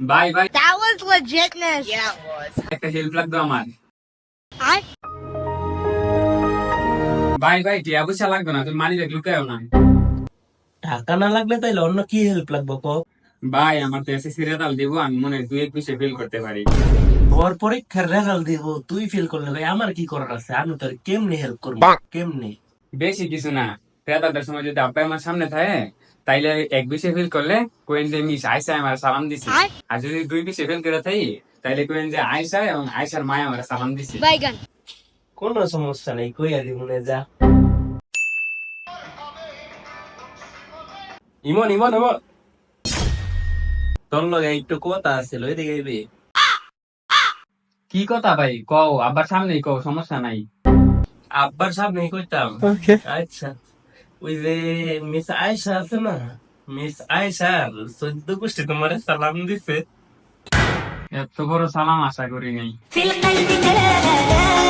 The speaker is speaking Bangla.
ভাই ভাই That was legitness. Yeah, it was. একটা হেল্প লাগতো আমার। I ভাই ভাই টিয়া পয়সা লাগতো না, তুমি মানি ব্যাগ লুকায়ও না। টাকা না লাগলে তাইলে অন্য কি হেল্প লাগবে ক? ভাই আমার তো এসএসসি রেজাল্ট দিব, আমি মনে হয় 2-1 ফেল করতে পারি। তোর পরীক্ষার রেজাল্ট দিব, তুই ফেল করলে ভাই আমার কি করার আছে? আমি তোর কেমনে হেল্প করবো? কেমনে? বেশি কিছু না, রেজাল্টের সময় যদি আব্বা আমার সামনে থাকে তাইলে 1 ফেল করলে কোয়েন যে মিস আয়সা আমার সালাম দিছে। আর যদি 2 ফেল করে থাকি তাইলে কোয়েন যে আয়সা এবং আয়সার মায় আমার সালাম দিছে। Bacon. কোনো সমস্যা নেই, কইয়া দিব মনে যা। ইমন ইমন ইমন, তোর লগে একটু কথা আছিল, ওইদিকে আইবি? কি কথা ভাই কও, আব্বার সামনেই কও, সমস্যা নাই। আব্বার সামনেই কইতাম। আচ্ছা, ওই যে মিস আয়েশা আছে না, মিস আয়েশার 14 গোষ্ঠী তোমার সালাম দিছে। এত বড় সালাম আশা করি নাই। في القلب كلام